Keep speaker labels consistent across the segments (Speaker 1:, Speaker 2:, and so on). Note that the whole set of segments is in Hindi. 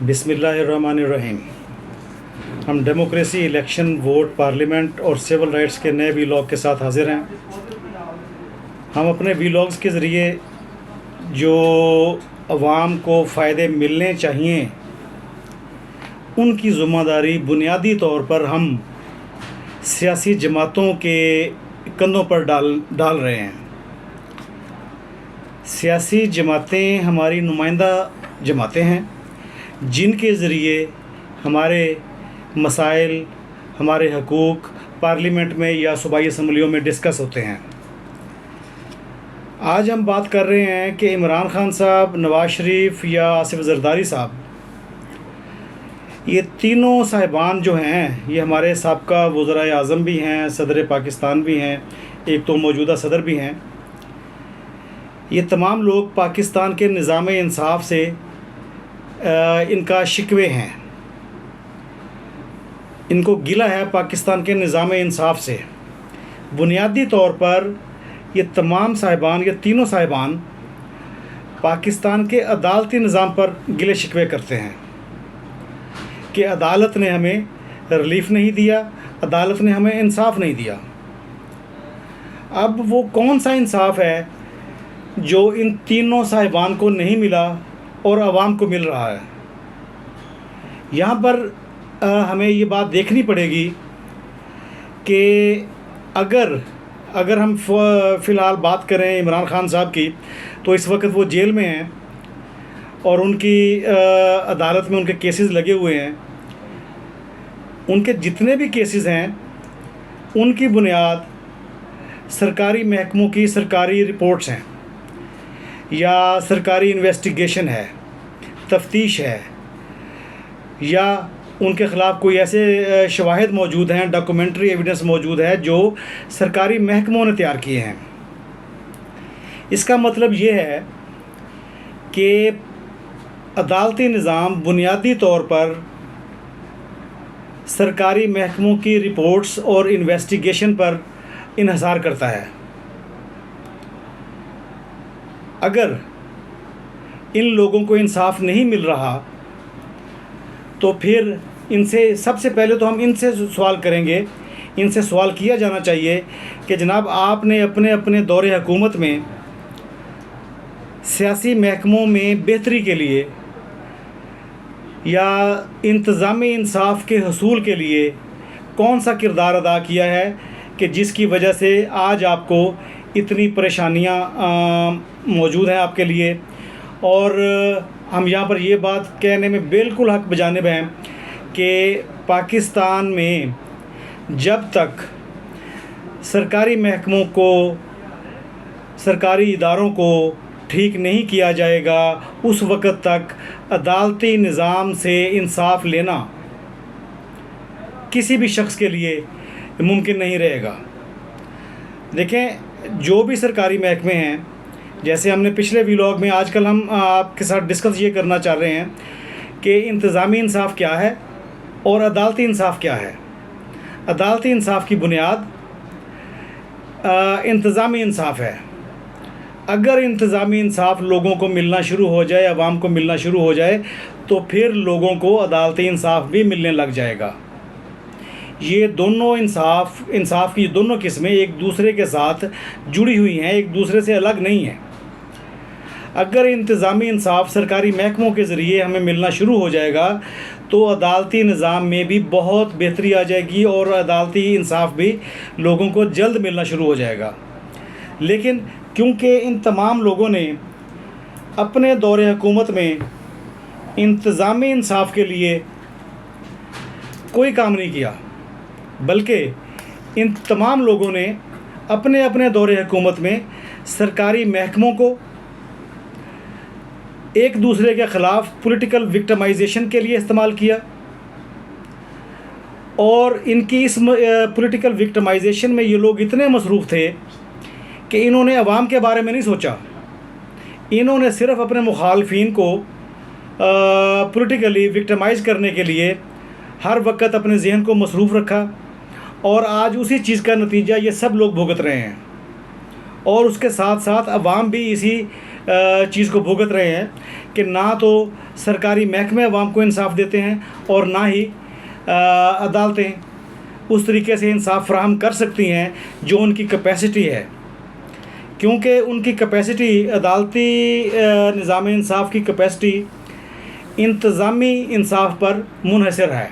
Speaker 1: बिस्मिल्लाहिर्रहमानिर्रहीम। हम डेमोक्रेसी, इलेक्शन, वोट, पार्लियामेंट और सिविल राइट्स के नए वीलॉग के साथ हाजिर हैं। हम अपने वीलॉग्स के ज़रिए जो अवाम को फ़ायदे मिलने चाहिए उनकी ज़िम्मेदारी बुनियादी तौर पर हम सियासी जमातों के कंधों पर डाल रहे हैं। सियासी जमातें हमारी नुमाइंदा जमातें हैं जिनके ज़रिए हमारे मसाइल, हमारे हकूक़ पार्लियामेंट में या सूबाई असम्बलियों में डिस्कस होते हैं। आज हम बात कर रहे हैं कि इमरान खान साहब, नवाज़ शरीफ या आसिफ ज़रदारी साहब, ये तीनों साहिबान जो हैं ये हमारे साबका वज़राए आज़म भी हैं, सदर पाकिस्तान भी हैं, एक तो मौजूदा सदर भी हैं। ये तमाम लोग पाकिस्तान के निज़ाम इंसाफ से इनका शिकवे हैं, इनको गिला है पाकिस्तान के निज़ाम इंसाफ से। बुनियादी तौर पर ये तमाम साहिबान, ये तीनों साहिबान पाकिस्तान के अदालती निज़ाम पर गिले शिकवे करते हैं कि अदालत ने हमें रिलीफ़ नहीं दिया, अदालत ने हमें इंसाफ नहीं दिया। अब वो कौन सा इंसाफ है जो इन तीनों साहिबान को नहीं मिला और आवाम को मिल रहा है? यहाँ पर हमें ये बात देखनी पड़ेगी कि अगर हम फ़िलहाल बात करें इमरान खान साहब की, तो इस वक्त वो जेल में हैं और उनकी अदालत में उनके केसेस लगे हुए हैं। उनके जितने भी केसेस हैं उनकी बुनियाद सरकारी महकमों की सरकारी रिपोर्ट्स हैं या सरकारी इन्वेस्टिगेशन है, तफ्तीश है, या उनके ख़िलाफ़ कोई ऐसे शवाहिद मौजूद हैं, डॉक्यूमेंट्री एविडेंस मौजूद है जो सरकारी महकमों ने तैयार किए हैं। इसका मतलब ये है कि अदालती निज़ाम बुनियादी तौर पर सरकारी महकमों की रिपोर्ट्स और इन्वेस्टिगेशन पर इन्हिसार करता है। अगर इन लोगों को इंसाफ नहीं मिल रहा तो फिर इनसे सबसे पहले तो हम इनसे सवाल करेंगे, इनसे सवाल किया जाना चाहिए कि जनाब, आपने अपने अपने दौरे हुकूमत में सियासी महकमों में बेहतरी के लिए या इंतज़ामी इंसाफ के हसूल के लिए कौन सा किरदार अदा किया है कि जिसकी वजह से आज आपको इतनी परेशानियां मौजूद हैं आपके लिए। और हम यहाँ पर ये बात कहने में बिल्कुल हक़ बजानिब हैं कि पाकिस्तान में जब तक सरकारी महकमों को, सरकारी इदारों को ठीक नहीं किया जाएगा, उस वक़्त तक अदालती निज़ाम से इंसाफ लेना किसी भी शख्स के लिए मुमकिन नहीं रहेगा। देखें, जो भी सरकारी महकमे हैं, जैसे हमने पिछले व्लॉग में, आजकल हम आपके साथ डिस्कस ये करना चाह रहे हैं कि इंतज़ामी इंसाफ क्या है और अदालती इंसाफ क्या है। अदालती इंसाफ की बुनियाद इंतज़ामी इंसाफ है। अगर इंतज़ामी इंसाफ लोगों को मिलना शुरू हो जाए, आवाम को मिलना शुरू हो जाए, तो फिर लोगों को अदालती इंसाफ भी मिलने लग जाएगा। ये दोनों इंसाफ की दोनों किस्में एक दूसरे के साथ जुड़ी हुई हैं, एक दूसरे से अलग नहीं हैं। अगर इंतज़ामी इंसाफ सरकारी महकमों के ज़रिए हमें मिलना शुरू हो जाएगा तो अदालती निज़ाम में भी बहुत बेहतरी आ जाएगी और अदालती इंसाफ भी लोगों को जल्द मिलना शुरू हो जाएगा। लेकिन क्योंकि इन तमाम लोगों ने अपने दौरे हुकूमत में इंतज़ामी इंसाफ के लिए कोई काम नहीं किया, बल्कि इन तमाम लोगों ने अपने अपने दौरे हुकूमत में सरकारी महकमों को एक दूसरे के ख़िलाफ़ पॉलिटिकल विक्टिमाइजेशन के लिए इस्तेमाल किया। और इनकी इस पॉलिटिकल विक्टिमाइजेशन में ये लोग इतने मसरूफ़ थे कि इन्होंने अवाम के बारे में नहीं सोचा। इन्होंने सिर्फ़ अपने मुखालफिन को पॉलिटिकली विक्टिमाइज़ करने के लिए हर वक्त अपने जहन को मसरूफ़ रखा और आज उसी चीज़ का नतीजा ये सब लोग भुगत रहे हैं। और उसके साथ साथ अवाम भी इसी चीज़ को भुगत रहे हैं कि ना तो सरकारी महकमे अवाम को इंसाफ देते हैं और ना ही अदालतें उस तरीके से इंसाफ फराहम कर सकती हैं जो उनकी कैपेसिटी है, क्योंकि उनकी कैपेसिटी अदालती निज़ाम इंसाफ की कैपेसिटी इंतज़ामी इंसाफ पर मुनहसर है।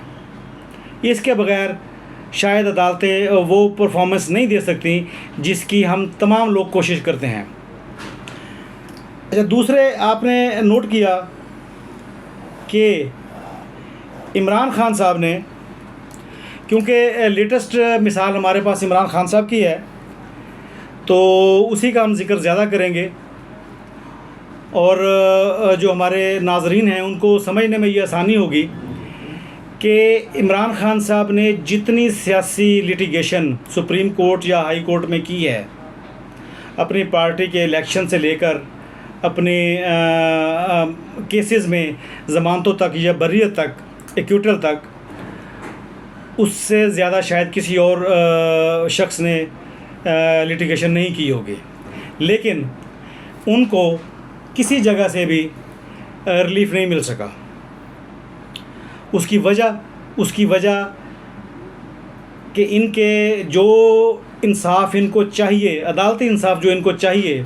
Speaker 1: इसके बग़ैर शायद अदालतें वो परफॉर्मेंस नहीं दे सकती जिसकी हम तमाम लोग कोशिश करते हैं। अच्छा, दूसरे आपने नोट किया कि इमरान खान साहब ने, क्योंकि लेटेस्ट मिसाल हमारे पास इमरान खान साहब की है तो उसी का हम ज़िक्र ज़्यादा करेंगे और जो हमारे नाज़रीन हैं उनको समझने में ये आसानी होगी कि इमरान खान साहब ने जितनी सियासी लिटिगेशन सुप्रीम कोर्ट या हाई कोर्ट में की है, अपनी पार्टी के इलेक्शन से लेकर अपने केसेस में ज़मानतों तक या बर्रियत तक, एक्यूटल तक, उससे ज़्यादा शायद किसी और शख्स ने लिटिगेशन नहीं की होगी। लेकिन उनको किसी जगह से भी रिलीफ नहीं मिल सका। उसकी वजह कि इनके जो इंसाफ इनको चाहिए, अदालती इंसाफ जो इनको चाहिए,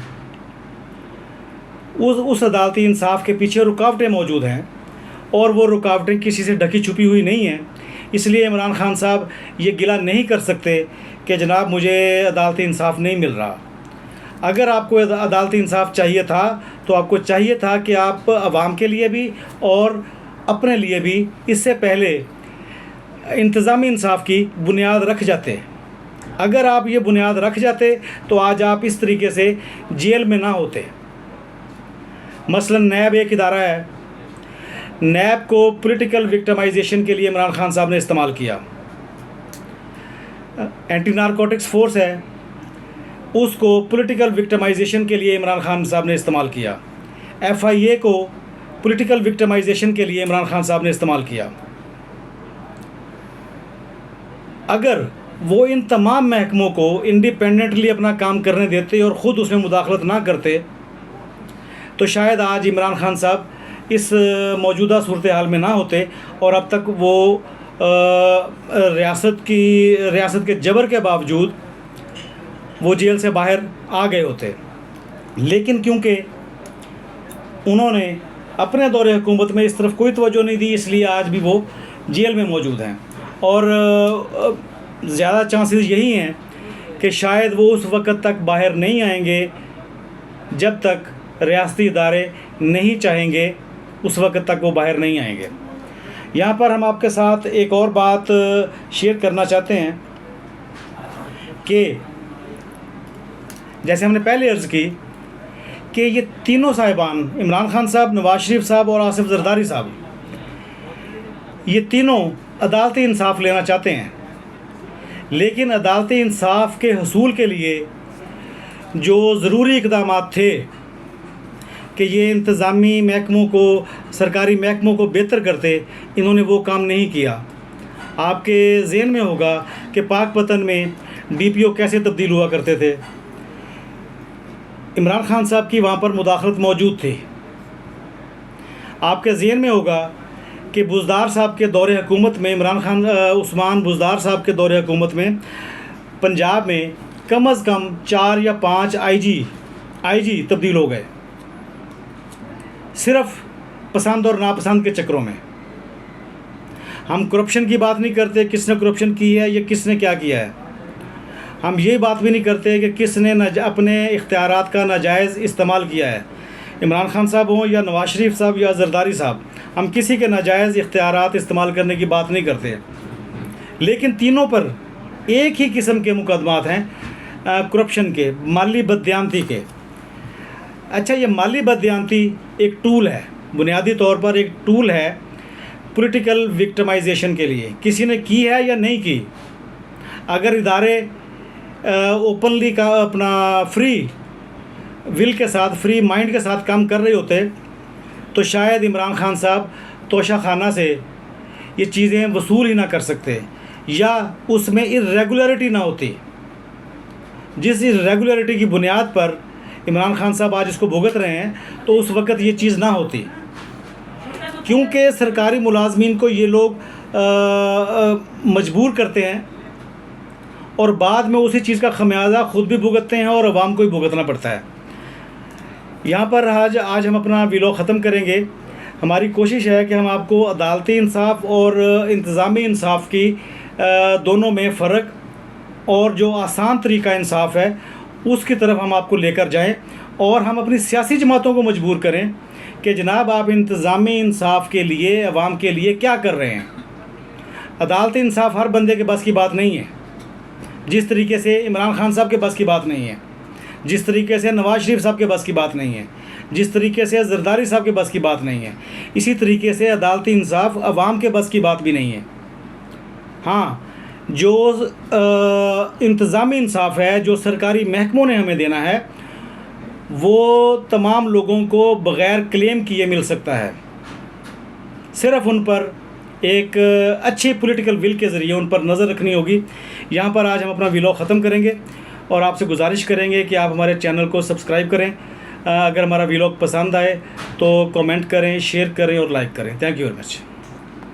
Speaker 1: उस अदालती इंसाफ के पीछे रुकावटें मौजूद हैं और वो रुकावटें किसी से ढकी छुपी हुई नहीं हैं। इसलिए इमरान खान साहब ये गिला नहीं कर सकते कि जनाब मुझे अदालती इंसाफ नहीं मिल रहा। अगर आपको अदालती इंसाफ चाहिए था तो आपको चाहिए था कि आप अवाम के लिए भी और अपने लिए भी इससे पहले इंतज़ामी इंसाफ की बुनियाद रख जाते। अगर आप ये बुनियाद रख जाते तो आज आप इस तरीके से जेल में ना होते। मसलन नैब एक इदारा है, नैब को पॉलिटिकल विक्टिमाइजेशन के लिए इमरान खान साहब ने इस्तेमाल किया। एंटी नारकोटिक्स फोर्स है, उसको पॉलिटिकल विक्टिमाइजेशन के लिए इमरान खान साहब ने इस्तेमाल किया। FIA को पॉलिटिकल विक्टिमाइजेशन के लिए इमरान खान साहब ने इस्तेमाल किया। अगर वो इन तमाम महकमों को इंडिपेंडेंटली अपना काम करने देते और ख़ुद उसमें मुदाखलत ना करते तो शायद आज इमरान खान साहब इस मौजूदा सूरत हाल में ना होते और अब तक वो रियासत के जबर के बावजूद वो जेल से बाहर आ गए होते। लेकिन क्योंकि उन्होंने अपने दौरे हुकूमत में इस तरफ कोई तवज्जो नहीं दी, इसलिए आज भी वो जेल में मौजूद हैं और ज़्यादा चांसेस यही हैं कि शायद वो उस वक़्त तक बाहर नहीं आएंगे जब तक रियासती इदारे नहीं चाहेंगे, उस वक़्त तक वो बाहर नहीं आएंगे। यहाँ पर हम आपके साथ एक और बात शेयर करना चाहते हैं कि जैसे हमने पहले अर्ज़ की कि ये तीनों साहिबान, इमरान खान साहब, नवाज शरीफ साहब और आसिफ जरदारी साहब, ये तीनों अदालती इंसाफ लेना चाहते हैं। लेकिन अदालती इंसाफ के हसूल के लिए जो ज़रूरी इक़दामात थे कि ये इंतज़ामी महकमों को, सरकारी महकमों को बेहतर करते, इन्होंने वो काम नहीं किया। आपके ज़हन में होगा कि पाकपतन में DPO कैसे तब्दील हुआ करते थे। इमरान खान साहब की वहाँ पर मुदाखलत मौजूद थी। आपके ज़हन में होगा कि बुज़दार साहब के दौरे हुकूमत में, उस्मान बुज़दार साहब के दौरे हुकूमत में पंजाब में कम अज़ कम 4 या 5 IG तब्दील हो गए, सिर्फ़ पसंद और नापसंद के चक्करों में। हम करप्शन की बात नहीं करते, किसने करप्शन की है या किसने क्या किया है। हम ये बात भी नहीं करते कि किसने अपने इख्तियारात का नाजायज़ इस्तेमाल किया है। इमरान खान साहब हों या नवाज शरीफ साहब या जरदारी साहब, हम किसी के नाजायज़ इख्तियारात इस्तेमाल करने की बात नहीं करते। लेकिन तीनों पर एक ही किस्म के मुकदमात हैं, करप्शन के, माली बददियानती के। अच्छा, ये माली बददियानती एक टूल है, बुनियादी तौर पर एक टूल है पॉलिटिकल विक्टिमाइजेशन के लिए। किसी ने की है या नहीं की, अगर इदारे ओपनली का अपना फ्री विल के साथ, फ्री माइंड के साथ काम कर रहे होते तो शायद इमरान खान साहब तोशाखाना से ये चीज़ें वसूल ही ना कर सकते या उसमें इर्रेगुलरिटी ना होती, जिस इर्रेगुलरिटी की बुनियाद पर इमरान खान साहब आज इसको भुगत रहे हैं, तो उस वक़्त ये चीज़ ना होती, क्योंकि सरकारी मुलाजमीन को ये लोग मजबूर करते हैं और बाद में उसी चीज़ का खमियाजा ख़ुद भी भुगतते हैं और अवाम को भी भुगतना पड़ता है। यहाँ पर आज हम अपना व्लॉग ख़त्म करेंगे। हमारी कोशिश है कि हम आपको अदालती इंसाफ और इंतज़ामी इंसाफ की दोनों में फ़र्क और जो आसान तरीका इंसाफ है उसकी तरफ हम आपको लेकर जाएं और हम अपनी सियासी जमातों को मजबूर करें कि जनाब आप इंतज़ामी इंसाफ के लिए, अवाम के लिए क्या कर रहे हैं। अदालती इंसाफ हर बंदे के बस की बात नहीं है, जिस तरीके से इमरान खान साहब के बस की बात नहीं है, जिस तरीके से नवाज़ शरीफ साहब के बस की बात नहीं है, जिस तरीके से जरदारी साहब के बस की बात नहीं है, इसी तरीके से अदालती इंसाफ अवाम के बस की बात भी नहीं है। हाँ, जो इंतज़ामी इंसाफ है, जो सरकारी महकमों ने हमें देना है, वो तमाम लोगों को बग़ैर क्लेम किए मिल सकता है। सिर्फ़ उन पर एक अच्छी पॉलिटिकल विल के ज़रिए उन पर नज़र रखनी होगी। यहाँ पर आज हम अपना व्लॉग ख़त्म करेंगे और आपसे गुजारिश करेंगे कि आप हमारे चैनल को सब्सक्राइब करें। अगर हमारा व्लॉग पसंद आए तो कमेंट करें, शेयर करें और लाइक करें। Thank you very much.